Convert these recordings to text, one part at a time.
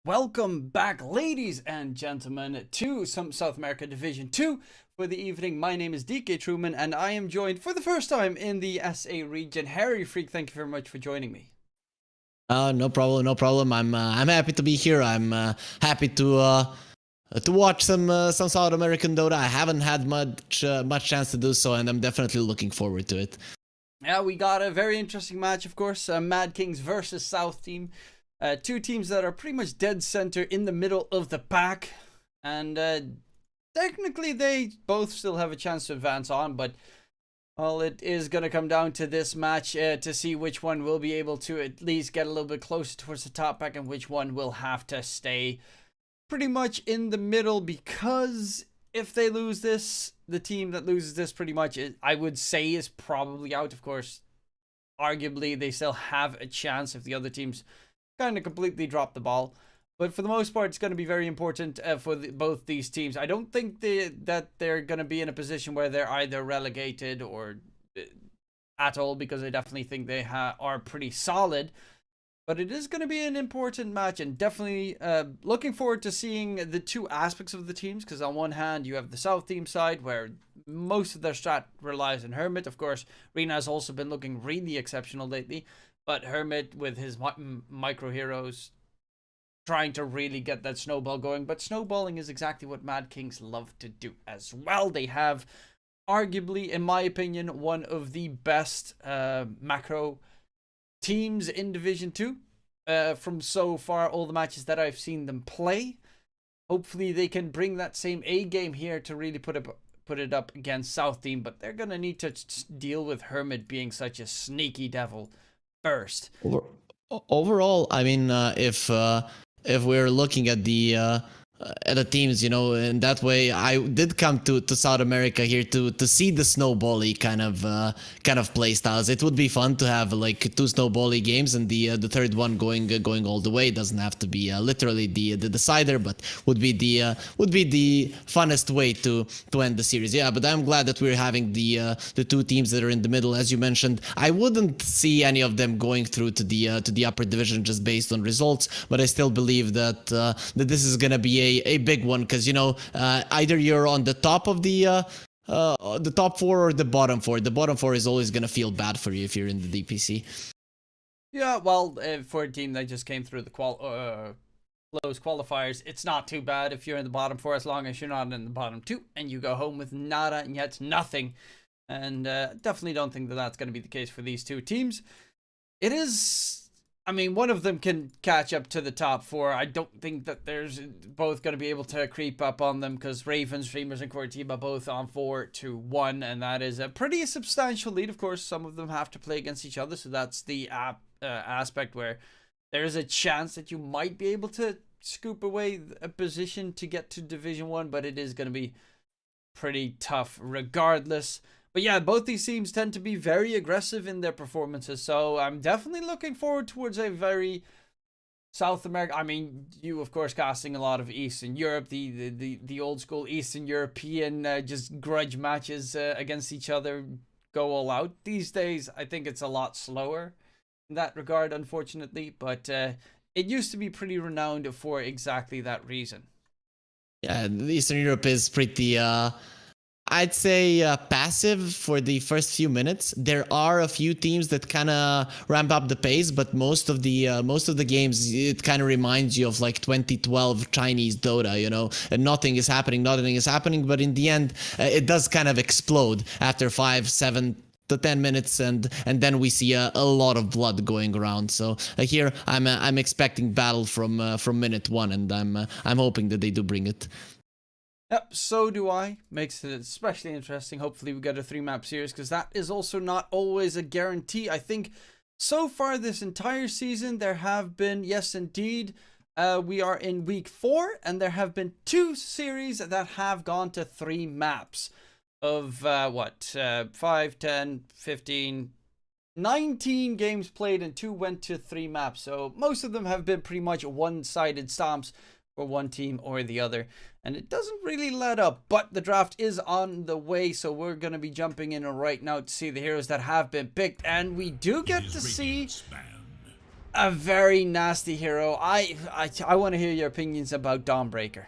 Welcome back, ladies and gentlemen, to some South America Division 2 for the evening. My name is Dktruman, and I am joined for the first time in the SA region. Harry Freak, thank you very much for joining me. No problem, no problem. I'm happy to be here. I'm happy to watch some South American Dota. I haven't had much chance to do so, and I'm definitely looking forward to it. Yeah, we got a very interesting match, of course. MadKings versus South Team. Two teams that are pretty much dead center in the middle of the pack, and technically they both still have a chance to advance on, but well, it is going to come down to this match to see which one will be able to at least get a little bit closer towards the top pack and which one will have to stay pretty much in the middle, because if they lose this, the team that loses this pretty much, I would say, is probably out. Of course, arguably they still have a chance if the other teams kind of completely drop the ball, but for the most part it's going to be very important for both these teams. I don't think that they're going to be in a position where they're either relegated or at all, because I definitely think they are pretty solid, but it is going to be an important match, and definitely looking forward to seeing the two aspects of the teams, because on one hand you have the South team side where most of their strat relies on Hermit. Of course, Rena has also been looking really exceptional lately, but Hermit with his micro heroes trying to really get that snowball going. But snowballing is exactly what MadKings love to do as well. They have arguably, in my opinion, one of the best macro teams in Division 2 from so far all the matches that I've seen them play. Hopefully they can bring that same A game here to really put it up against South Team, but they're going to need to deal with Hermit being such a sneaky devil first. Overall, I mean, if we're looking at the teams, you know, in that way, I did come to South America here to see the snowbally kind of play styles. It would be fun to have like two snowbally games, and the third one going all the way. It doesn't have to be literally the decider, but would be the funnest way to end the series. Yeah, but I'm glad that we're having the two teams that are in the middle. As you mentioned, I wouldn't see any of them going through to the upper division just based on results, but I still believe that this is gonna be a big one, because, you know, either you're on the top of the top four or the bottom four. The bottom four is always gonna feel bad for you if you're in the DPC. Yeah, well, for a team that just came through the close qualifiers, it's not too bad if you're in the bottom four, as long as you're not in the bottom two and you go home with nada and yet nothing. And definitely don't think that that's going to be the case for these two teams. It is, I mean, one of them can catch up to the top four. I don't think that there's both going to be able to creep up on them, because Ravens, Dreamers, and Coritiba both on 4-1, and that is a pretty substantial lead. Of course, some of them have to play against each other, so that's the aspect where there's a chance that you might be able to scoop away a position to get to Division 1, but it is going to be pretty tough regardless. But yeah, both these teams tend to be very aggressive in their performances, so I'm definitely looking forward towards a very South America. I mean, you of course casting a lot of Eastern Europe, the old school Eastern European just grudge matches against each other, go all out. These days, I think it's a lot slower in that regard, unfortunately, but it used to be pretty renowned for exactly that reason. Yeah, Eastern Europe is pretty I'd say passive for the first few minutes. There are a few teams that kind of ramp up the pace, but most of the games, it kind of reminds you of like 2012 Chinese Dota, you know, and nothing is happening, but in the end, it does kind of explode after 5, 7 to 10 minutes, and then we see a lot of blood going around. So here I'm expecting battle from minute one, and I'm hoping that they do bring it. Yep, so do I. Makes it especially interesting. Hopefully we get a 3-map series, because that is also not always a guarantee. I think so far this entire season there have been, yes indeed, we are in week 4, and there have been 2 series that have gone to 3 maps of 5, 10, 15, 19 games played, and 2 went to 3 maps. So most of them have been pretty much one-sided stomps for one team or the other, and it doesn't really let up. But the draft is on the way, so we're going to be jumping in right now to see the heroes that have been picked, and we do get to see a very nasty hero. I want to hear your opinions about Dawnbreaker.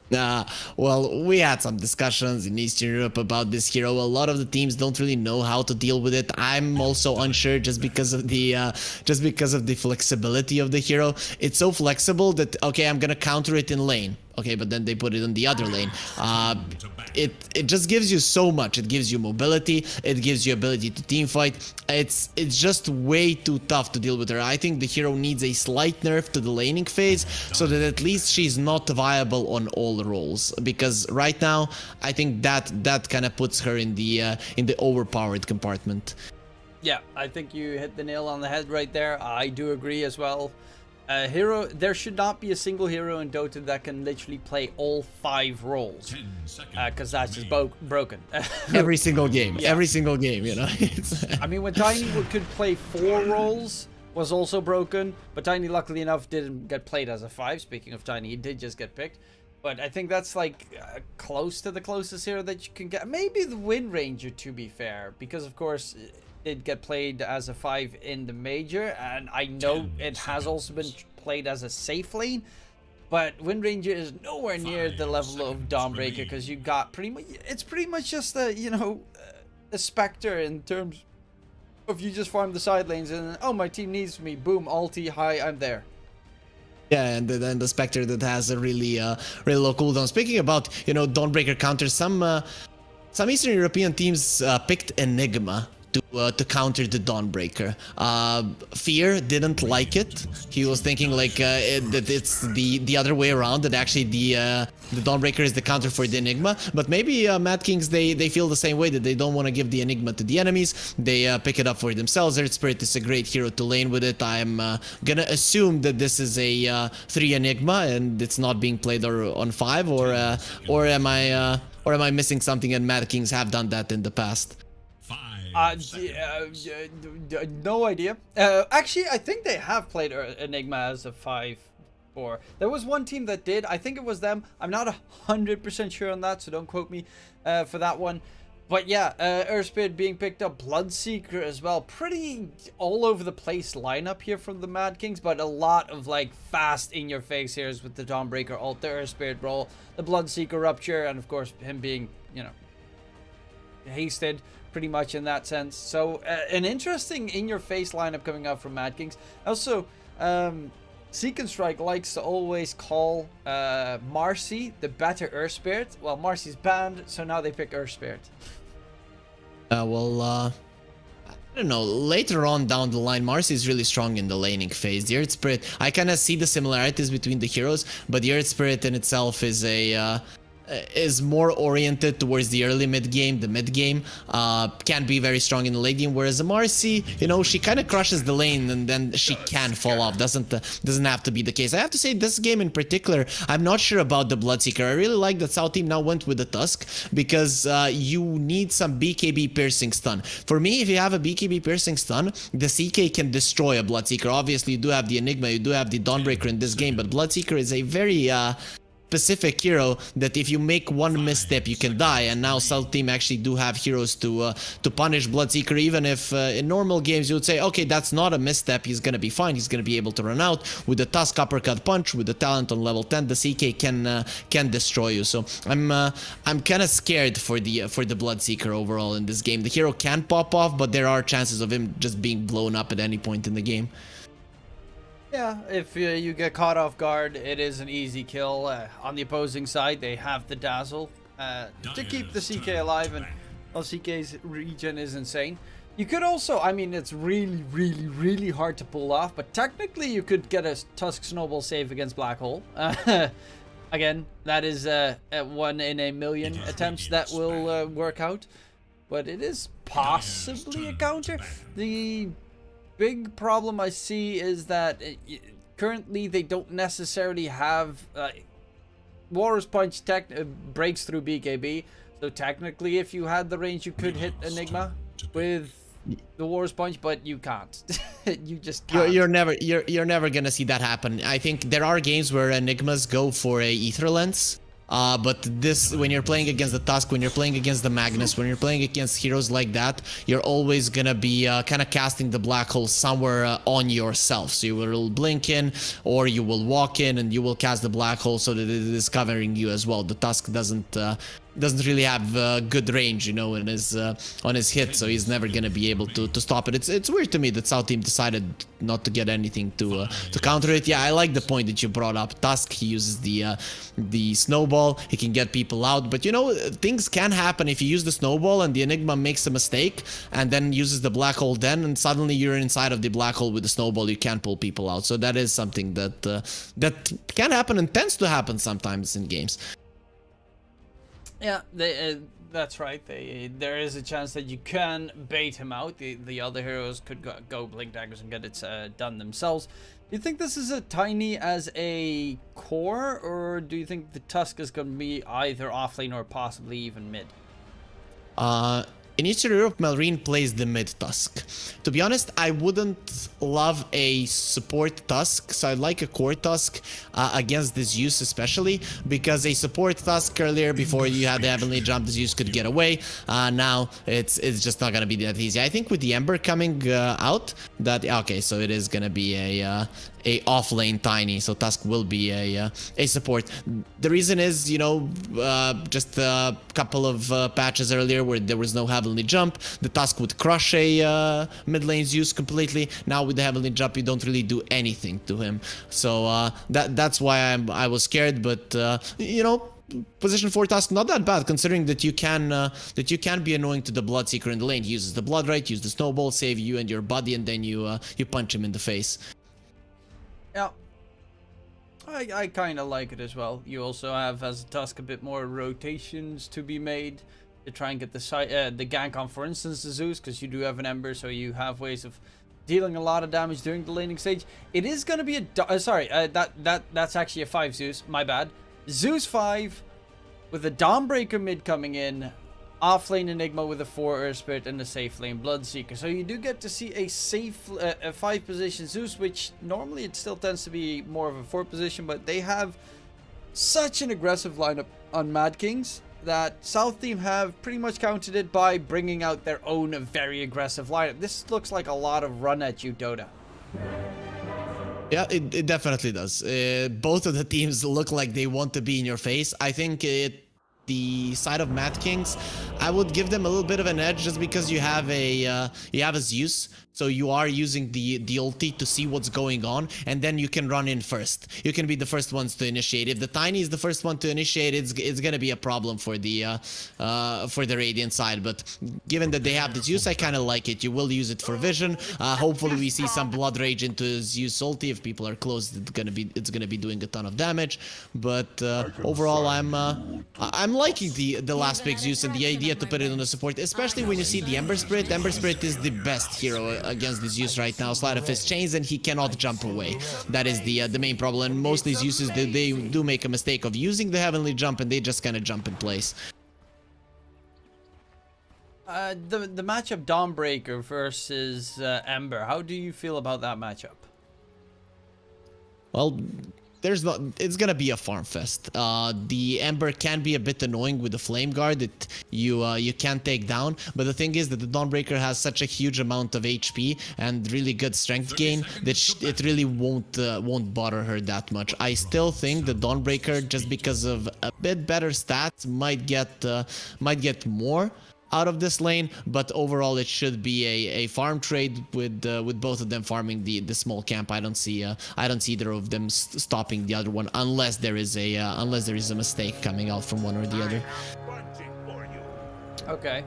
Well, we had some discussions in Eastern Europe about this hero. A lot of the teams don't really know how to deal with it. I'm also unsure just because of the flexibility of the hero. It's so flexible that, okay, I'm gonna counter it in lane. Okay, but then they put it in the other lane. It just gives you so much. It gives you mobility. It gives you ability to team fight. It's just way too tough to deal with her. I think the hero needs a slight nerf to the laning phase so that at least she's not viable on all roles. Because right now, I think that kind of puts her in the overpowered compartment. Yeah, I think you hit the nail on the head right there. I do agree as well. Hero, there should not be a single hero in Dota that can literally play all 5 roles, because that's just broken. Every single game, yeah. Every single game, you know. I mean, when Tiny could play 4 roles, was also broken, but Tiny, luckily enough, didn't get played as a 5. Speaking of Tiny, he did just get picked. But I think that's like close to the closest hero that you can get. Maybe the Wind Ranger, to be fair, because of course did get played as a 5 in the major, and I know it has also been played as a safe lane, but Wind Ranger is nowhere near the level of Dawnbreaker, because you got pretty much just a, you know, a Spectre in terms of you just farm the side lanes and, oh, my team needs me, boom, ulti, hi, I'm there. Yeah, and then the Spectre that has a really really low cooldown. Speaking about, you know, Dawnbreaker counters, some Eastern European teams picked Enigma to counter the Dawnbreaker. Fear didn't like it. He was thinking like that it's the other way around, that actually the Dawnbreaker is the counter for the Enigma. But maybe MadKings, they feel the same way, that they don't want to give the Enigma to the enemies. They pick it up for themselves. Earth Spirit is a great hero to lane with it. I'm gonna assume that this is a 3 Enigma and it's not being played on 5, or am I missing something, and MadKings have done that in the past? No idea. Actually, I think they have played Enigma as a 5 before. There was one team that did. I think it was them. I'm not 100% sure on that, so don't quote me for that one. But yeah, Earthspirit being picked up, Bloodseeker as well. Pretty all over the place lineup here from the MadKings, but a lot of like fast in your face heroes with the Dawnbreaker ult, the Earthspirit roll, the Bloodseeker rupture, and of course him being, you know, hasted pretty much in that sense. So an interesting in-your-face lineup coming out from MadKings. Also, Seek and Strike likes to always call Marcy the better Earth Spirit. Well, Marcy's banned, so now they pick Earth Spirit. I don't know, later on down the line, Marcy is really strong in the laning phase. The Earth Spirit, I kind of see the similarities between the heroes, but the Earth Spirit in itself is more oriented towards the early mid game. The mid game can be very strong in the late game, whereas Marcy, you know, she kind of crushes the lane and then she can fall off. Doesn't have to be the case. I have to say, this game in particular, I'm not sure about the Bloodseeker. I really like that South team now went with the Tusk, because you need some BKB piercing stun. For me, if you have a BKB piercing stun, the CK can destroy a Bloodseeker. Obviously, you do have the Enigma, you do have the Dawnbreaker in this game, but Bloodseeker is a very specific hero that if you make one misstep you can die, and now South team actually do have heroes to punish Bloodseeker. Even if in normal games you would say, okay, that's not a misstep, he's gonna be fine, he's gonna be able to run out. With the Tusk Uppercut Punch, with the talent on level 10, the CK can destroy you. So I'm kind of scared for the Bloodseeker overall in this game. The hero can pop off, but there are chances of him just being blown up at any point in the game. Yeah, if you get caught off guard, it is an easy kill. On the opposing side, they have the Dazzle to keep the CK alive, and well, CK's regen is insane. You could also, I mean, it's really hard to pull off, but technically you could get a Tusk Snowball save against Black Hole. Again, that is 1 in a million attempts that will work out, but it is possibly a counter. The big problem I see is that currently they don't necessarily have Walrus Punch breaks through BKB, so technically if you had the range you could hit Enigma with the Walrus Punch, but you can't. You just can't. You're never gonna see that happen. I think there are games where Enigmas go for a Ether Lens, But this, when you're playing against the Tusk, when you're playing against the Magnus, when you're playing against heroes like that, you're always gonna be kind of casting the black hole somewhere on yourself. So you will blink in, or you will walk in and you will cast the black hole so that it is covering you as well. The Tusk doesn't really have good range, you know, on his hit, so he's never gonna be able to stop it. It's weird to me that South team decided not to get anything to counter it. Yeah, I like the point that you brought up. Tusk, he uses the snowball, he can get people out, but you know, things can happen if you use the snowball and the Enigma makes a mistake and then uses the black hole then, and suddenly you're inside of the black hole with the snowball. You can't pull people out. So that is something that that can happen and tends to happen sometimes in games. Yeah, that's right. There is a chance that you can bait him out. The other heroes could go blink daggers and get it done themselves. Do you think this is a Tiny as a core, or do you think the Tusk is going to be either offlane or possibly even mid? In Eastern Europe, Malrine plays the mid Tusk. To be honest, I wouldn't love a support Tusk, so I'd like a core Tusk against the Zeus especially, because a support Tusk earlier, before you had the Heavenly Jump, the Zeus could get away. Now it's just not gonna be that easy. I think with the Ember coming out, that okay, so it is gonna be a off-lane Tiny, so Tusk will be a support. The reason is, you know, just a couple of patches earlier where there was no Heavenly Jump, the Tusk would crush a mid-lane Zeus completely. Now with the Heavenly Jump, you don't really do anything to him. So that's why I was scared, but you know, position 4 Tusk not that bad, considering that you can be annoying to the Bloodseeker in the lane. He uses the Blood Right, use the snowball, save you and your buddy, and then you punch him in the face. Yeah, I kind of like it as well. You also have, as a Tusk, a bit more rotations to be made to try and get the gank on, for instance, the Zeus, because you do have an Ember, so you have ways of dealing a lot of damage during the laning stage. It is going to be a that's actually a 5 Zeus, my bad. Zeus 5 with a Dawnbreaker mid coming in, off lane Enigma with a 4 Earth Spirit and a safe lane Bloodseeker. So you do get to see a safe a 5 position Zeus, which normally it still tends to be more of a 4 position, but they have such an aggressive lineup on MadKings that South team have pretty much countered it by bringing out their own very aggressive lineup. This looks like a lot of run at you, Dota. Yeah, it definitely does. Both of the teams look like they want to be in your face. I think the side of MadKings, I would give them a little bit of an edge just because you have a Zeus, so you are using the ulti to see what's going on, and then you can run in first. You can be the first ones to initiate. If the Tiny is the first one to initiate, it's gonna be a problem for the Radiant side. But given that they have the Zeus, I kind of like it. You will use it for vision. Hopefully we see some Blood Rage into Zeus ulti. If people are close, it's gonna be doing a ton of damage. But overall, I'm liking the last pick Zeus and the idea to put it on the support, especially when you see the Ember Spirit. Ember Spirit is the best hero against the Zeus right now. Sleight of his chains, and he cannot jump away. That is the main problem. And mostly Zeuses, they do make a mistake of using the Heavenly Jump, and they just kind of jump in place. The matchup Dawnbreaker versus Ember, how do you feel about that matchup? Well, it's gonna be a farm fest. The Ember can be a bit annoying with the Flame Guard that you can't take down, but the thing is that the Dawnbreaker has such a huge amount of HP and really good strength gain that it really won't bother her that much. I still think the Dawnbreaker, just because of a bit better stats, might get more out of this lane, but overall it should be a farm trade with both of them farming the small camp. I don't see either of them stopping the other one unless there is a mistake coming out from one or the other. Okay.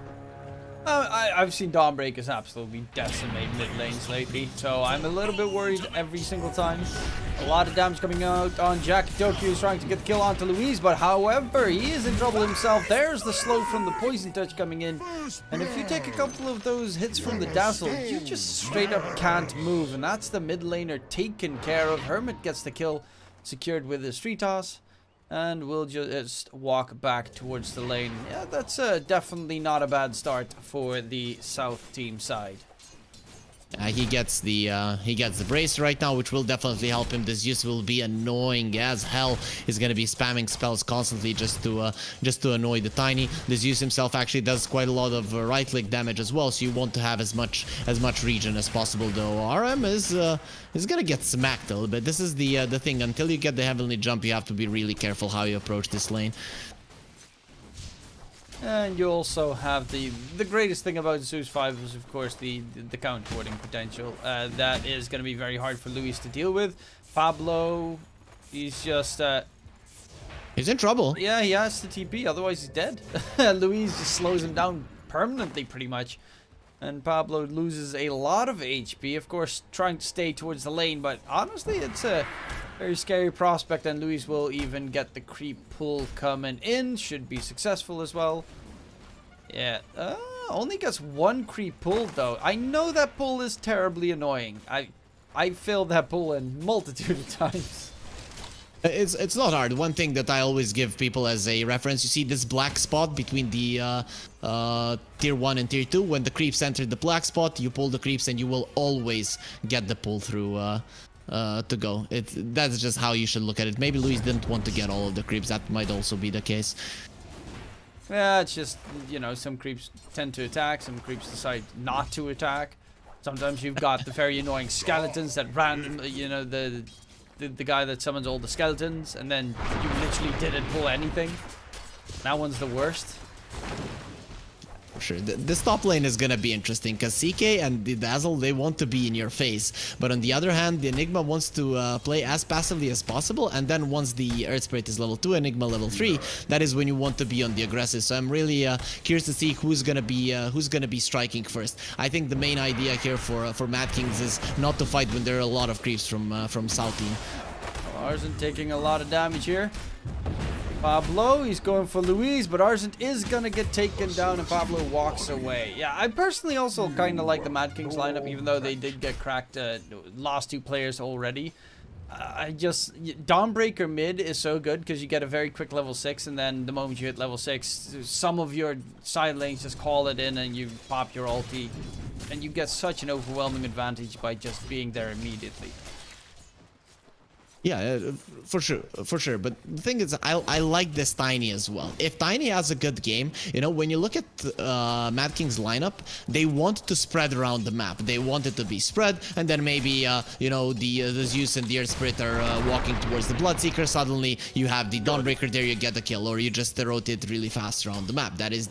I've seen Dawnbreakers absolutely decimate mid lanes lately, so I'm a little bit worried every single time. A lot of damage coming out on Jack. Doku is trying to get the kill onto Louise, but however, he is in trouble himself. There's the slow from the Poison Touch coming in, and if you take a couple of those hits from the Dazzle, you just straight up can't move, and that's the mid laner taken care of. Hermit gets the kill, secured with the Street Toss. And we'll just walk back towards the lane. Yeah, that's definitely not a bad start for the South team side. He gets the brace right now, which will definitely help him. This use will be annoying as hell. He's gonna be spamming spells constantly just to annoy the Tiny. This use himself actually does quite a lot of right click damage as well, so you want to have as much regen as possible. Though RM is gonna get smacked a little bit. This is the thing. Until you get the heavenly jump, you have to be really careful how you approach this lane. And you also have the greatest thing about Zeus 5 is, of course, the counterwarding potential. That is going to be very hard for Luis to deal with. Pablo, he's just... he's in trouble. Yeah, he has to TP, otherwise he's dead. Luis just slows him down permanently, pretty much. And Pablo loses a lot of HP, of course, trying to stay towards the lane. But honestly, it's a very scary prospect, and Luis will even get the creep pull coming in. Should be successful as well. Yeah, only gets one creep pull though. I know that pull is terribly annoying. I failed that pull a multitude of times. It's not hard. One thing that I always give people as a reference, you see this black spot between the tier 1 and tier 2. When the creeps enter the black spot, you pull the creeps and you will always get the pull through to go. That's just how you should look at it. Maybe Luis didn't want to get all of the creeps. That might also be the case. Yeah, it's just, you know, some creeps tend to attack, some creeps decide not to attack. Sometimes you've got the very annoying skeletons that randomly, you know, the guy that summons all the skeletons, and then you literally didn't pull anything. That one's the worst. For sure. This top lane is gonna be interesting because CK and the Dazzle, they want to be in your face, but on the other hand, the Enigma wants to play as passively as possible, and then once the Earth Spirit is level 2, Enigma level 3, that is when you want to be on the aggressive. So I'm really curious to see who's gonna be striking first. I think the main idea here for MadKings is not to fight when there are a lot of creeps from South team. Arzent taking a lot of damage here. Pablo, he's going for Luis, but Arzent is going to get taken down and Pablo walks away. Yeah, I personally also kind of like the MadKings lineup, even though they did get cracked, lost 2 players already. Dawnbreaker mid is so good because you get a very quick level 6, and then the moment you hit level 6, some of your side lanes just call it in and you pop your ulti. And you get such an overwhelming advantage by just being there immediately. Yeah, for sure. But the thing is, I like this Tiny as well. If Tiny has a good game, you know, when you look at MadKings lineup, they want to spread around the map. They want it to be spread, and then maybe you know, the Zeus and the Earth Spirit are walking towards the Bloodseeker. Suddenly you have the Dawnbreaker there, you get a kill, or you just rotate really fast around the map. That is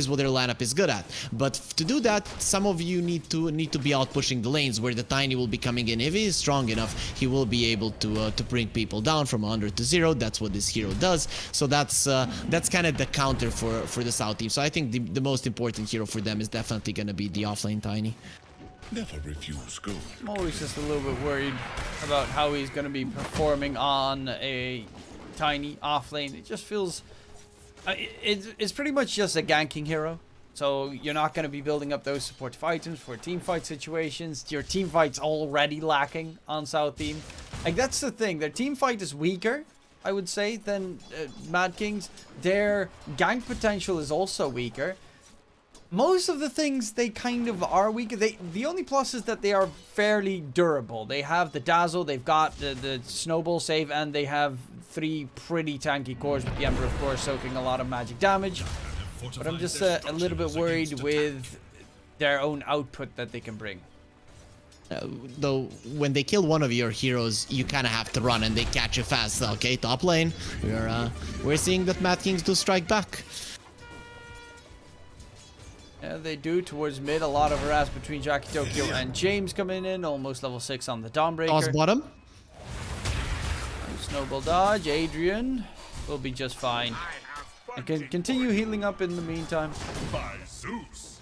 what their lineup is good at. But to do that, some of you need to be out pushing the lanes where the Tiny will be coming in. If he is strong enough, he will be able to bring people down from 100 to 0. That's what this hero does. So that's kind of the counter for the South team. So I think the most important hero for them is definitely going to be the offlane Tiny. Never refuse gold. I'm always just a little bit worried about how he's going to be performing on a Tiny offlane. It just feels... it's pretty much just a ganking hero. So you're not going to be building up those supportive items for team fight situations. Your team fight's already lacking on South team. Like, that's the thing. Their team fight is weaker, I would say, than MadKings. Their gank potential is also weaker. Most of the things, they kind of are weaker. The only plus is that they are fairly durable. They have the Dazzle, they've got the Snowball save, and they have 3 pretty tanky cores, with the Ember, of course, soaking a lot of magic damage. But I'm just a little bit worried with their own output that they can bring. Though when they kill one of your heroes, you kind of have to run and they catch you fast. Okay, top lane, we're seeing that MadKings do strike back. Yeah, they do towards mid. A lot of harass between Jackie Tokyo and James coming in, almost level 6 on the Dawnbreaker. Toss bottom. Snowball dodge. Adrian will be just fine. I can continue healing up in the meantime. By Zeus.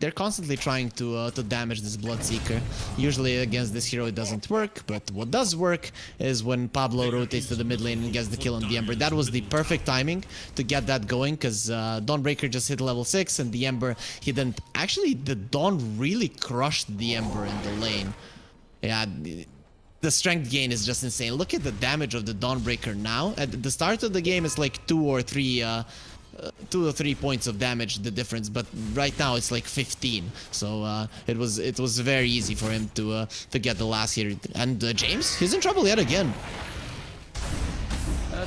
They're constantly trying to damage this Bloodseeker. Usually against this hero it doesn't work, but what does work is when Pablo rotates to the mid lane and gets the kill on the Ember. That was the perfect timing to get that going, because Dawnbreaker just hit level 6 and the Ember, he didn't... Actually, the Dawn really crushed the Ember in the lane. Yeah... The strength gain is just insane. Look at the damage of the Dawnbreaker now. At the start of the game, it's like 2 or 3 2 or 3 points of damage the difference, but right now it's like 15. So it was very easy for him to get the last here. And James, he's in trouble yet again.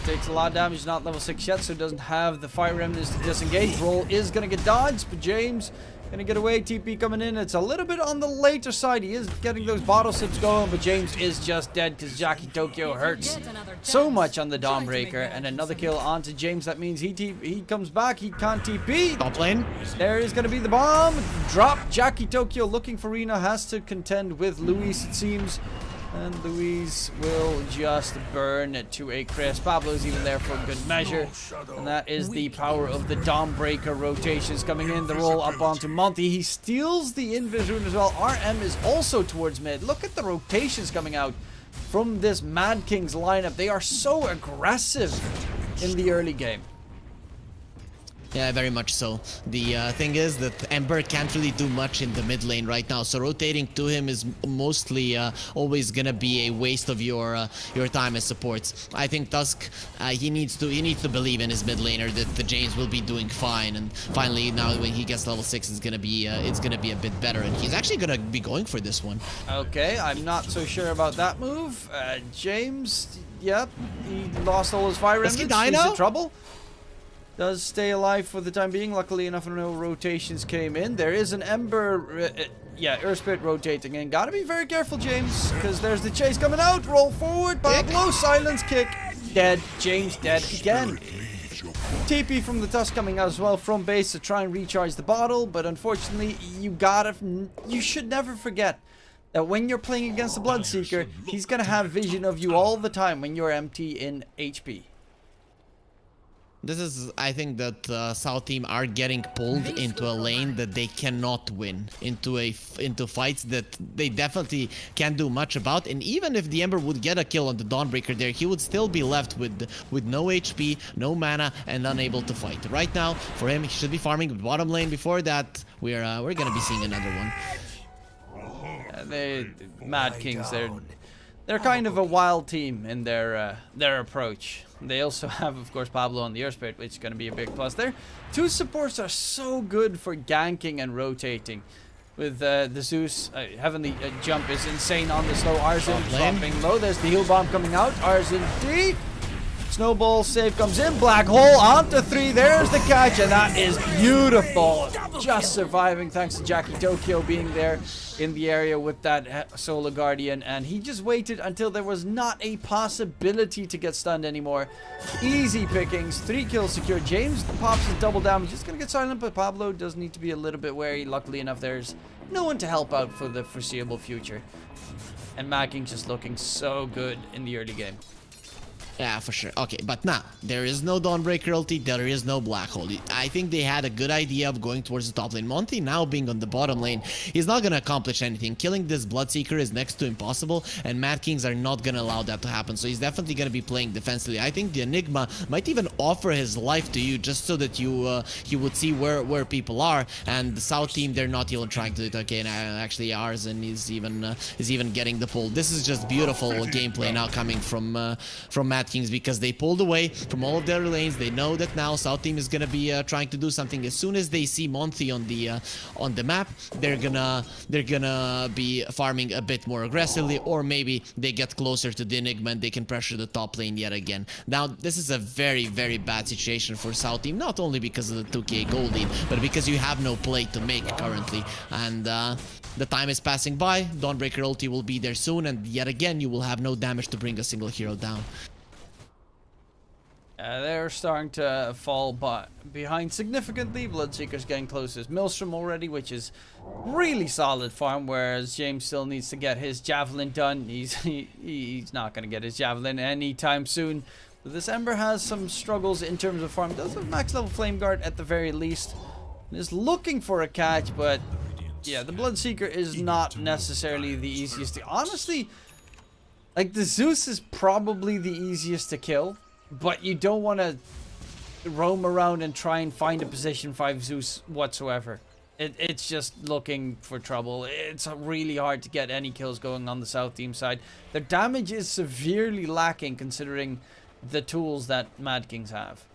Takes a lot of damage, not level 6 yet, so doesn't have the fire remnants to disengage. Roll is going to get dodged, but James going to get away. TP coming in. It's a little bit on the later side. He is getting those bottle sips going, but James is just dead because Jackie Tokyo hurts so much on the Dawnbreaker. And another kill onto James. That means he comes back. He can't TP. Top lane. There is going to be the bomb. Drop. Jackie Tokyo looking for Reno. Has to contend with Luis, it seems. And Luis will just burn to a crisp. Pablo's even there for good measure. And that is the power of the Dawnbreaker rotations coming in. The roll up onto Monty. He steals the invis rune as well. RM is also towards mid. Look at the rotations coming out from this MadKings lineup. They are so aggressive in the early game. Yeah, very much so. The thing is that Ember can't really do much in the mid lane right now, so rotating to him is mostly always gonna be a waste of your time as supports. I think Tusk, he needs to believe in his mid laner that the James will be doing fine, and finally now when he gets level 6, it's gonna be a bit better, and he's actually gonna be going for this one. Okay, I'm not so sure about that move. James, yep, he lost all his fire remnants. Does he die He's now? in trouble. Does stay alive for the time being. Luckily enough, no rotations came in. There is an Ember, Earth Spirit rotating in. Gotta be very careful, James, because there's the chase coming out. Roll forward, Pablo, silence kick. Dead. James dead again. TP from the Tusk coming out as well from base to try and recharge the bottle, but unfortunately, you should never forget that when you're playing against the Bloodseeker, he's gonna have vision of you all the time when you're empty in HP. This is, I think that South team are getting pulled into a lane that they cannot win, into fights that they definitely can't do much about. And even if the Ember would get a kill on the Dawnbreaker there, he would still be left with no HP, no mana, and unable to fight. Right now, for him, he should be farming the bottom lane. Before that, we're gonna be seeing another one. MadKings, they're kind of a wild team in their approach. They also have, of course, Pablo on the Earth Spirit, which is going to be a big plus there. Two supports are so good for ganking and rotating. With the Zeus, Heavenly Jump is insane on the slow. Arzen dropping low. There's the heal bomb coming out. Arzen deep. Snowball save comes in. Black hole onto 3. There's the catch, and that is beautiful. Just surviving thanks to Jackie Tokyo being there in the area with that Solar Guardian, and he just waited until there was not a possibility to get stunned anymore. Easy pickings. 3 kills secured. James pops his double damage. Just gonna get silent, but Pablo does need to be a little bit wary. Luckily enough, there's no one to help out for the foreseeable future. And MadKings just looking so good in the early game. Yeah, for sure. Okay, but now, there is no Dawnbreaker ulti, there is no Black Hole. I think they had a good idea of going towards the top lane. Monty now being on the bottom lane, he's not gonna accomplish anything. Killing this Bloodseeker is next to impossible, and MadKings are not gonna allow that to happen, so he's definitely gonna be playing defensively. I think the Enigma might even offer his life to you, just so that you would see where people are, and the South team, they're not even trying to do it. Okay, and actually Arzen is even getting the pull. This is just beautiful gameplay now coming from MadKings, because they pulled away from all of their lanes. They know that now South team is gonna be trying to do something. As soon as they see Monty on the map, they're gonna be farming a bit more aggressively, or maybe they get closer to the Enigma and they can pressure the top lane yet again. Now this is a very, very bad situation for South team, not only because of the 2k gold lead, but because you have no play to make currently, and the time is passing by. Dawnbreaker ulti will be there soon, and yet again you will have no damage to bring a single hero down. They're starting to fall behind significantly. Bloodseeker's getting close to his Maelstrom already, which is really solid farm, whereas James still needs to get his Javelin done. He's not going to get his Javelin anytime soon. But this Ember has some struggles in terms of farm. Does have max level Flame Guard at the very least. Is looking for a catch, but yeah, the Bloodseeker is not necessarily the easiest to... Honestly, like, the Zeus is probably the easiest to kill. But you don't want to roam around and try and find a position 5 Zeus whatsoever. It's just looking for trouble. It's really hard to get any kills going on the South team side. Their damage is severely lacking considering the tools that MadKings have.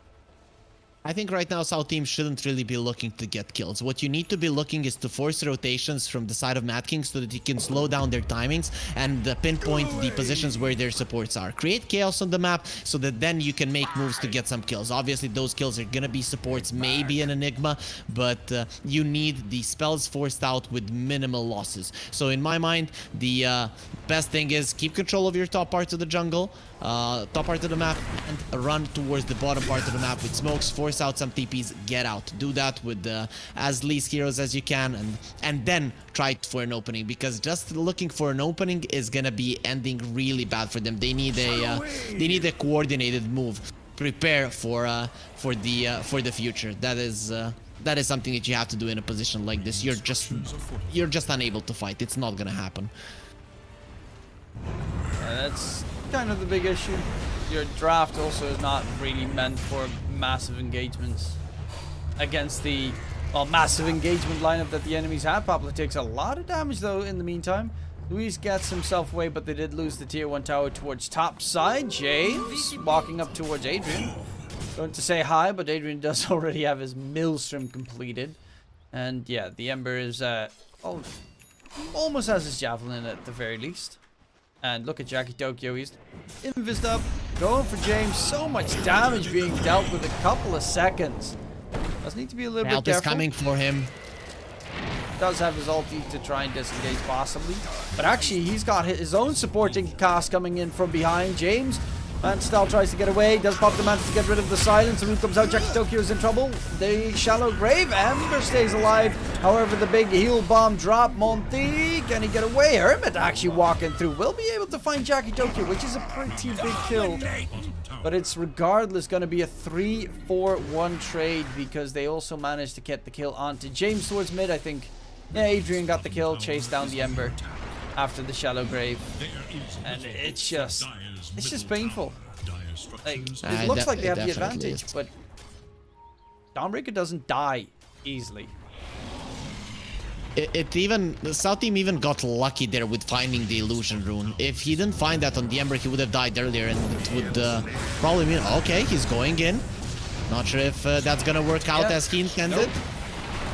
I think right now South Team shouldn't really be looking to get kills. What you need to be looking is to force rotations from the side of MadKings so that you can slow down their timings and pinpoint the positions where their supports are. Create chaos on the map so that then you can make moves to get some kills. Obviously, those kills are gonna be supports, maybe an Enigma, but you need the spells forced out with minimal losses. So in my mind, the best thing is keep control of your top part of the jungle, top part of the map, and run towards the bottom part of the map with smokes, force out some TPs, get out. Do that with as least heroes as you can, and then try for an opening, because just looking for an opening is gonna be ending really bad for them. They need a coordinated move. Prepare for the future. That is something that you have to do in a position like this. You're just unable to fight. It's not gonna happen. That's kind of the big issue. Your draft also is not really meant for massive engagements against the massive engagement lineup that the enemies have. Pablo takes a lot of damage though in the meantime. Luis gets himself away, but they did lose the tier 1 tower towards top side. James walking up towards Adrian. Going to say hi, but Adrian does already have his Maelstrom completed. And yeah, the Ember is almost has his Javelin at the very least. And look at Jackie Tokyo, he's invised up, going for James. So much damage being dealt with a couple of seconds. Does need to be a little bit careful. Help is coming for him. Does have his ulti to try and disengage possibly. But actually, he's got his own supporting cast coming in from behind. James, Manstyle tries to get away, does pop the mantle to get rid of the silence. The root comes out, Jackie Tokyo is in trouble. The shallow grave, Ember stays alive. However, the big heal bomb drop, Monty, can he get away? Hermit actually walking through, will be able to find Jackie Tokyo, which is a pretty big kill. But it's regardless going to be a 3-4-1 trade, because they also managed to get the kill onto James towards mid, I think. Yeah, Adrian got the kill, chased down the Ember after the shallow grave. And it's just painful. Like, it looks like they have the advantage, but Dawnbreaker doesn't die easily. The South Team even got lucky there with finding the illusion rune. If he didn't find that on the Ember, he would have died earlier, and it would probably mean, okay, he's going in. Not sure if that's gonna work out as he intended. Nope.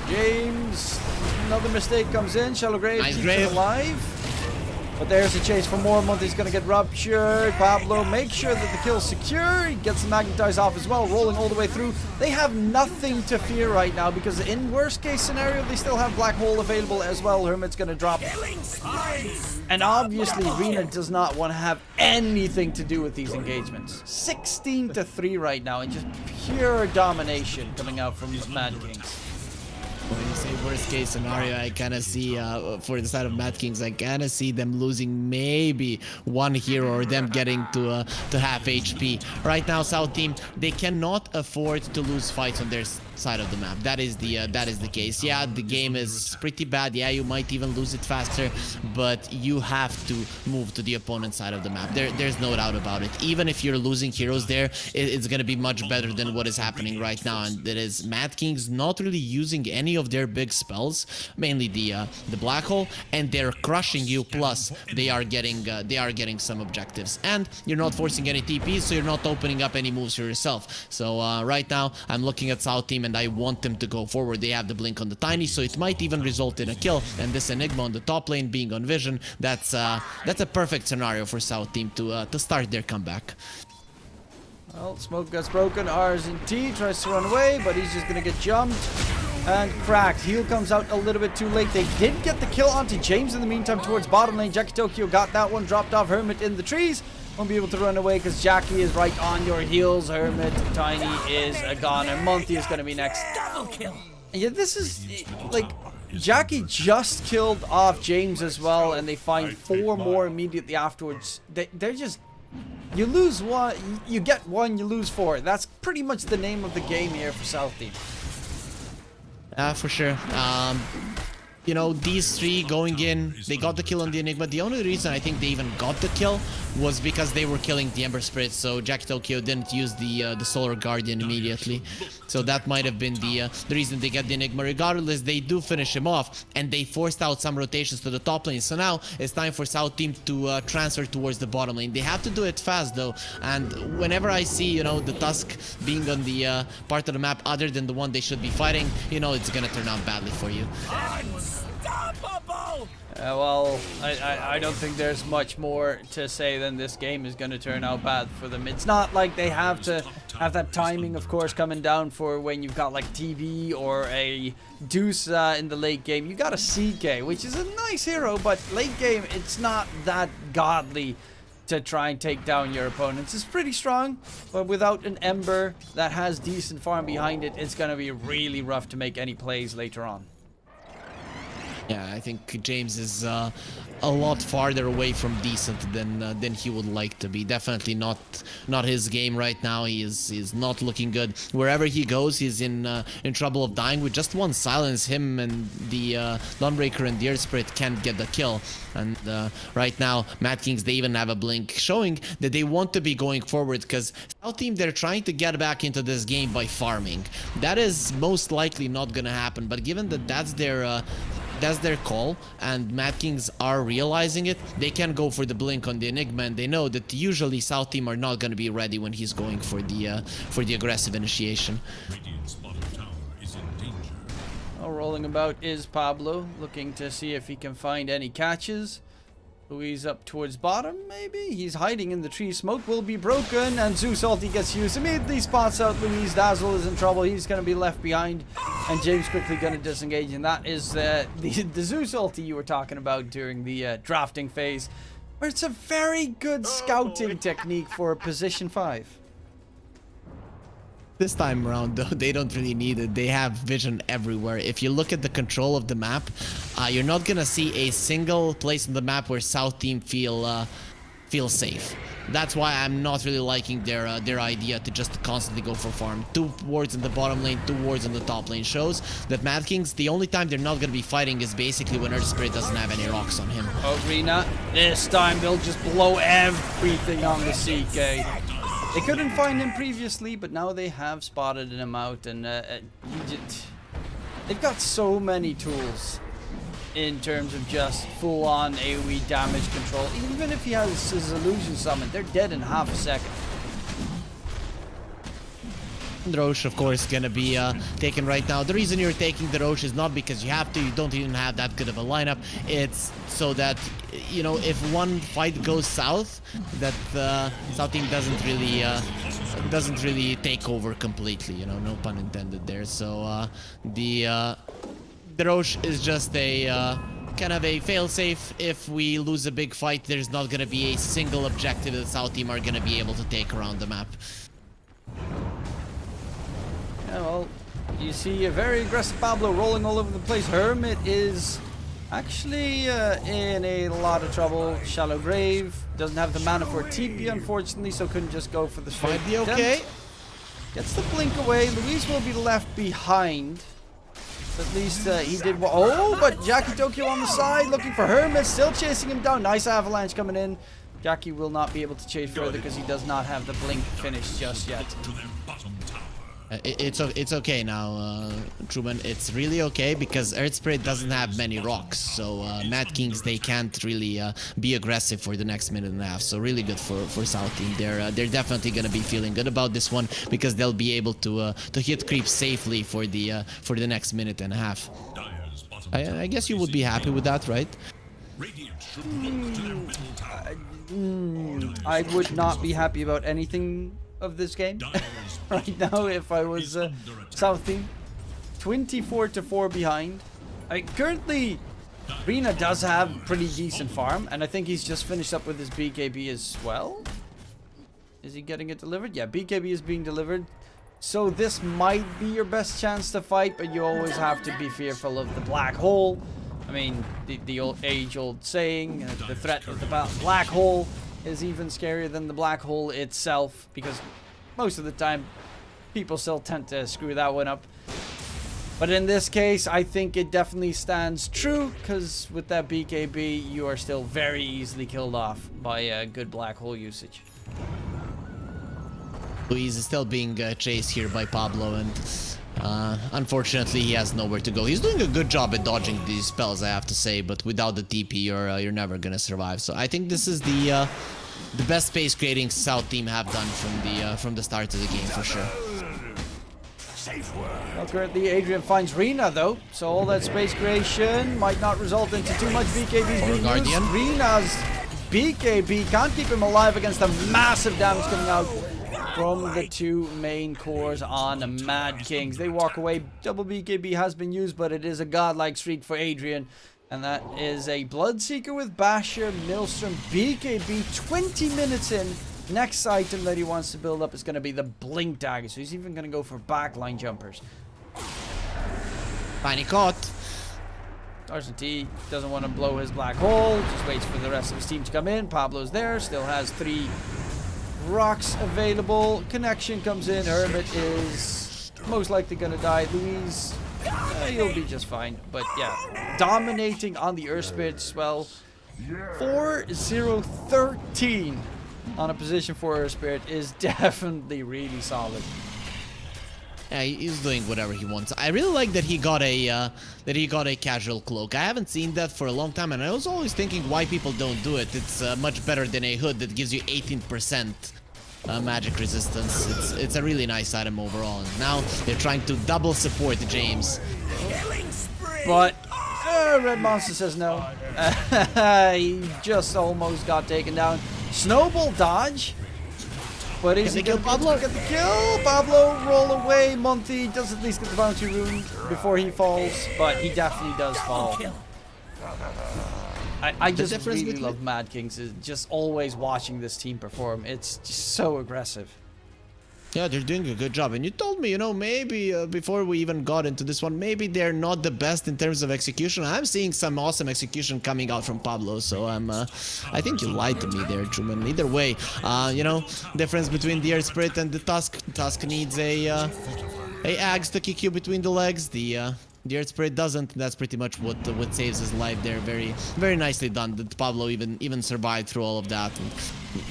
James, another mistake comes in. Shallow grave keeps him alive. But there's a chase for more. Monty's gonna get ruptured. Pablo makes sure that the kill's secure. He gets the magnetize off as well, rolling all the way through. They have nothing to fear right now, because in worst case scenario, they still have Black Hole available as well. Hermit's gonna drop. And obviously, Rena does not want to have anything to do with these engagements. 16-3 right now, and just pure domination coming out from these MadKings. When you say worst case scenario, I kind of see, for the side of MadKings, I kind of see them losing maybe one hero or them getting to half HP. Right now, South Team, they cannot afford to lose fights on their side of the map. That is the case. Yeah, the game is pretty bad. Yeah, you might even lose it faster, but you have to move to the opponent's side of the map. There's no doubt about it. Even if you're losing heroes there, it's gonna be much better than what is happening right now. And that is MadKings not really using any of their big spells, mainly the Black Hole, and they're crushing you. Plus, they are getting some objectives, and you're not forcing any TPs, so you're not opening up any moves for yourself. So right now, I'm looking at South Team, and I want them to go forward. They have the blink on the Tiny, so it might even result in a kill. And this Enigma on the top lane being on Vision, that's a perfect scenario for South Team to start their comeback. Well, smoke gets broken. T tries to run away, but he's just gonna get jumped and cracked. Heal comes out a little bit too late. They did get the kill onto James in the meantime towards bottom lane. Jackie Tokyo got that one, dropped off Hermit in the trees. Won't be able to run away because Jackie is right on your heels. Hermit, Tiny is a goner. Monty is going to be next. Double kill. Yeah, this is like Jackie just killed off James as well, and they find 4 more immediately afterwards. They're just, you lose one, you get 1, you lose 4. That's pretty much the name of the game here for South Team. For sure. you know, these three going in, they got the kill on the Enigma. The only reason I think they even got the kill was because they were killing the Ember Spirit, so Dktruman didn't use the Solar Guardian immediately. So that might have been the reason they get the Enigma. Regardless, they do finish him off, and they forced out some rotations to the top lane. So now it's time for South Team to transfer towards the bottom lane. They have to do it fast though, and whenever I see, you know, the Tusk being on the part of the map other than the one they should be fighting, you know it's gonna turn out badly for you. Unstoppable! Well, I don't think there's much more to say than this game is going to turn out bad for them. It's not like they have to have that timing, of course, coming down for when you've got like TB or a Deuce in the late game. You got a CK, which is a nice hero, but late game, it's not that godly to try and take down your opponents. It's pretty strong, but without an Ember that has decent farm behind it, it's going to be really rough to make any plays later on. Yeah, I think James is a lot farther away from decent than he would like to be. Definitely not his game right now. He's not looking good. Wherever he goes, he's in trouble of dying. With just one silence, him and the Dawnbreaker and the Earth Spirit can't get the kill. And right now, MadKings, they even have a blink, showing that they want to be going forward, because South Team, they're trying to get back into this game by farming. That is most likely not gonna happen, but given that that's their call, and MadKings are realizing it, they can go for the blink on the Enigma, and they know that usually South Team are not going to be ready when he's going for the aggressive initiation. Radiant's bottom tower is in danger. Well, rolling about is Pablo, looking to see if he can find any catches. Louise up towards bottom, maybe? He's hiding in the tree. Smoke will be broken, and Zeus ulti gets used. Immediately spots out Louise. Dazzle is in trouble. He's going to be left behind, and James quickly going to disengage. And that is the Zeus ulti you were talking about during the drafting phase, where it's a very good scouting technique for position 5. This time around, though, they don't really need it. They have vision everywhere. If you look at the control of the map, you're not gonna see a single place on the map where South Team feel safe. That's why I'm not really liking their idea to just constantly go for farm. 2 wards in the bottom lane, 2 wards in the top lane shows that MadKings, the only time they're not gonna be fighting is basically when Earth Spirit doesn't have any rocks on him. Oh, Rina, this time they'll just blow everything on the CK. They couldn't find him previously, but now they have spotted him out, and they've got so many tools in terms of just full-on AoE damage control. Even if he has his illusion summon, they're dead in half a second. The Roche, of course, gonna be taken right now. The reason you're taking the Roche is not because you have to. You don't even have that good of a lineup. It's so that, you know, if one fight goes south, that South Team doesn't really take over completely. You know, no pun intended there. So the Roche is just a kind of a failsafe. If we lose a big fight, there's not gonna be a single objective that South Team are gonna be able to take around the map. Yeah, well, you see a very aggressive Pablo rolling all over the place. Hermit is actually in a lot of trouble. Shallow Grave doesn't have the mana for TP, unfortunately, so couldn't just go for the straight. Might be okay. Gets the blink away. Luis will be left behind. At least he did. Oh, but Dktruman on the side looking for Hermit, still chasing him down. Nice avalanche coming in. Jackie will not be able to chase further because he does not have the blink finished just yet. To their bottom tower. It's okay now, Truman. It's really okay because Earth Spirit doesn't have many rocks, so MadKings, they can't really be aggressive for the next minute and a half. So really good for South Team. They're definitely gonna be feeling good about this one because they'll be able to hit creep safely for the next minute and a half. Dire's bottom I guess you would be happy with that, right? Radiant should look to their middle tower. I would not be happy about anything of this game right now if I was South Team. 24-4 behind. Currently, Rina does have pretty decent farm, and I think he's just finished up with his BKB as well. Is he getting it delivered? Yeah, BKB is being delivered. So this might be your best chance to fight, but you always have to be fearful of the black hole. I mean, the old age-old saying, the threat of the black hole is even scarier than the black hole itself, because most of the time people still tend to screw that one up. But in this case, I think it definitely stands true, because with that BKB, you are still very easily killed off by good black hole usage. Luis is still being chased here by Pablo, and unfortunately he has nowhere to go. He's doing a good job at dodging these spells, I have to say, but without the TP, you're never gonna survive. So I think this is the best space creating South team have done from the start of the game for sure. Well, currently Adrian finds Rina though, so all that space creation might not result into too much BKBs being Guardian. used. Rina's BKB can't keep him alive against the massive damage coming out from the two main cores on MadKings. They walk away. Double BKB has been used, but it is a godlike streak for Adrian. And that is a Bloodseeker with Basher, Maelstrom, BKB, 20 minutes in. Next item that he wants to build up is going to be the Blink Dagger. So he's even going to go for backline jumpers. Tiny caught. RCT doesn't want to blow his black hole. Just waits for the rest of his team to come in. Pablo's there. Still has 3 rocks available. Connection comes in. Hermit is most likely going to die. Luis, he'll be just fine. But yeah, dominating on the Earth Spirits. Well, 4-0-13 on a position for Earth Spirit is definitely really solid. Yeah, he's doing whatever he wants. I really like that he got a casual cloak. I haven't seen that for a long time, and I was always thinking why people don't do it. It's much better than a hood that gives you 18% magic resistance. It's a really nice item overall. And now they're trying to double support James. But Red Monster says no. He just almost got taken down. Snowball dodge. But is he kill Pablo? Get the kill. Pablo roll away. Monty does at least get the bounty rune before he falls, but he definitely does fall. I just really love MadKings. Is just always watching this team perform. It's just so aggressive. Yeah, they're doing a good job. And you told me, you know, maybe before we even got into this one, maybe they're not the best in terms of execution. I'm seeing some awesome execution coming out from Pablo, so I think you lied to me there, Truman. Either way, you know, difference between the Earth Spirit and the Tusk. Tusk needs a axe to kick you between the legs. The Earth Spirit doesn't. That's pretty much what saves his life there. Very, very nicely done. That Pablo even survived through all of that. And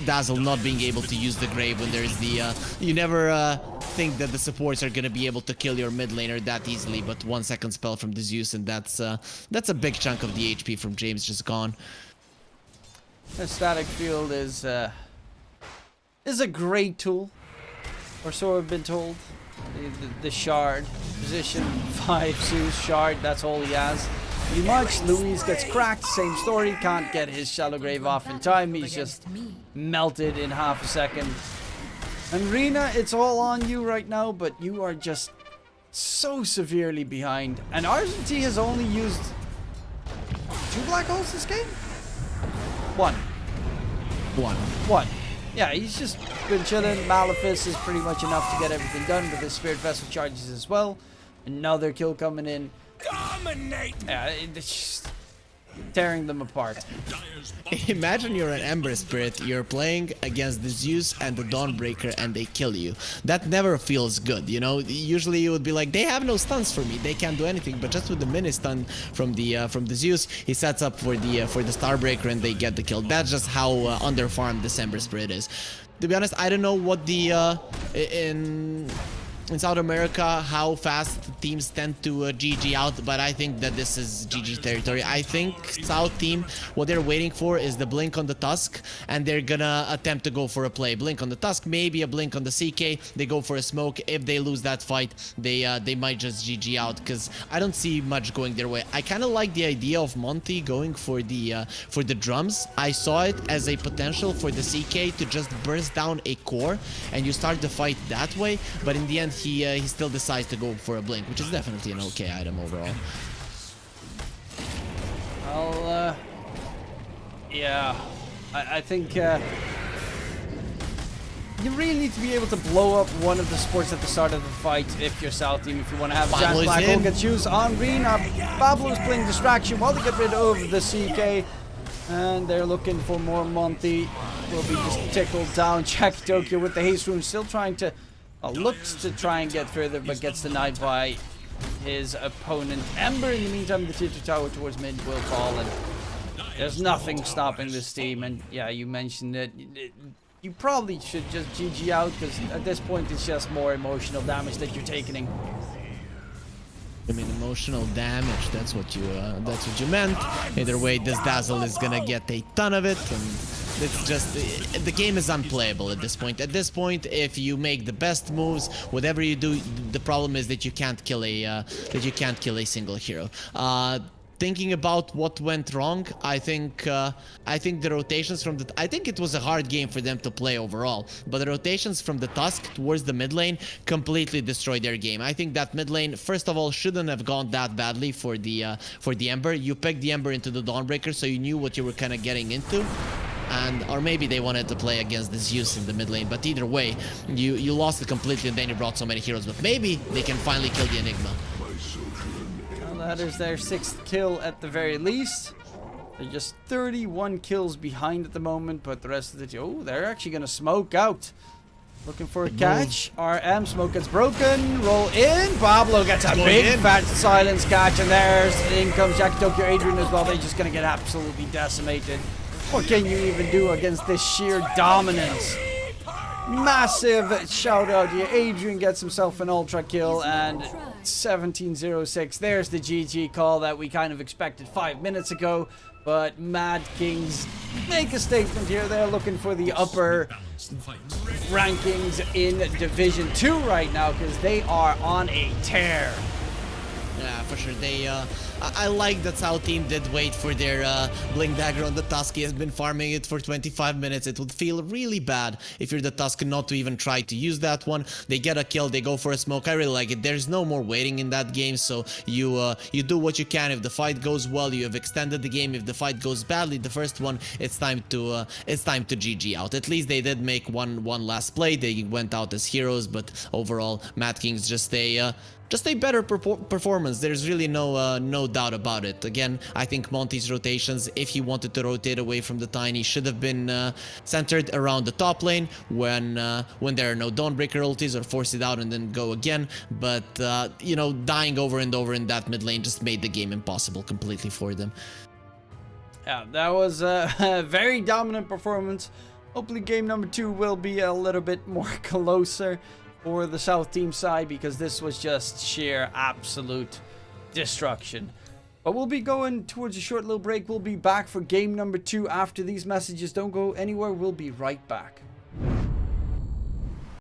Dazzle not being able to use the grave when there's the you never think that the supports are gonna be able to kill your mid laner that easily, but 1 second spell from the Zeus, and that's a big chunk of the HP from James just gone. The static field is a great tool, or so I've been told. The shard position 5 Zeus shard, that's all he has. Pretty much. Luis gets cracked, same story, can't get his shallow grave off in time. He's just melted in half a second. And Rina, it's all on you right now, but you are just so severely behind. And RZT has only used 2 black holes this game? 1. Yeah, he's just been chilling. Malefice is pretty much enough to get everything done, but the Spirit Vessel charges as well. Another kill coming in. Dominate! Yeah, it's just tearing them apart. Imagine you're an Ember Spirit, you're playing against the Zeus and the Dawnbreaker, and they kill you. That never feels good, you know? Usually you would be like, they have no stuns for me, they can't do anything, but just with the mini stun from the Zeus, he sets up for the Starbreaker and they get the kill. That's just how underfarmed this Ember Spirit is. To be honest, I don't know what the in South America how fast teams tend to GG out, but I think that this is GG territory. I think South team, what they're waiting for is the blink on the Tusk, and they're gonna attempt to go for a play. Blink on the Tusk, maybe a blink on the CK, they go for a smoke. If they lose that fight, they might just GG out, because I don't see much going their way. I kind of like the idea of Monty going for the drums. I saw it as a potential for the CK to just burst down a core and you start the fight that way, but in the end he still decides to go for a blink, which is definitely an okay item overall. Well, yeah, I think you really need to be able to blow up one of the supports at the start of the fight if you're South team, if you want to have Jan Black Hole get used on Rina. Pablo's playing distraction while they get rid of the CK, and they're looking for more. Monty will be just tickled down. Check Tokyo with the haste rune, still trying to looks to try and get further, but gets denied by his opponent. Ember, in the meantime, the tier 2 tower towards mid will fall, and there's nothing stopping this team. And yeah, you mentioned it. You probably should just GG out, because at this point it's just more emotional damage that you're taking. I mean, emotional damage, that's what you meant. Either way, this Dazzle is gonna get a ton of it, and it's just, the game is unplayable at this point. At this point, if you make the best moves, whatever you do, the problem is that you can't kill a single hero. Thinking about what went wrong, I think the rotations from the, I think it was a hard game for them to play overall, but the rotations from the Tusk towards the mid lane completely destroyed their game. I think that mid lane, first of all, shouldn't have gone that badly for the Ember. You picked the Ember into the Dawnbreaker, so you knew what you were kind of getting into. And or maybe they wanted to play against the Zeus in the mid lane, but either way, you lost it completely, and then you brought so many heroes. But maybe they can finally kill the Enigma. That is their 6th kill at the very least. They're just 31 kills behind at the moment, but the rest of the team, oh, they're actually going to smoke out. Looking for a catch. RM, smoke gets broken. Roll in. Pablo gets a big fat silence catch, and there's, in comes Jack Tokyo Adrian as well. They're just going to get absolutely decimated. What can you even do against this sheer dominance? Massive shout out here. Adrian gets himself an ultra kill, and 1706. There's the GG call that we kind of expected 5 minutes ago. But MadKings make a statement here. They're looking for the upper rankings in Division 2 right now, because they are on a tear. Yeah, for sure. I like that South team did wait for their Blink Dagger on the Tusk. He has been farming it for 25 minutes. It would feel really bad if you're the Tusk not to even try to use that one. They get a kill, they go for a smoke. I really like it. There's no more waiting in that game, so you do what you can. If the fight goes well, you have extended the game. If the fight goes badly, the first one, it's time to GG out. At least they did make one last play. They went out as heroes, but overall, MadKings just a better performance. There's really no doubt about it. Again, I think Monty's rotations, if he wanted to rotate away from the Tiny, should have been centered around the top lane when there are no Dawnbreaker ultis, or force it out and then go again. But you know, dying over and over in that mid lane just made the game impossible completely for them. Yeah, that was a very dominant performance. Hopefully game number 2 will be a little bit more closer for the South team side, because this was just sheer absolute destruction. But we'll be going towards a short little break. We'll be back for game number 2 after these messages. Don't go anywhere. We'll be right back.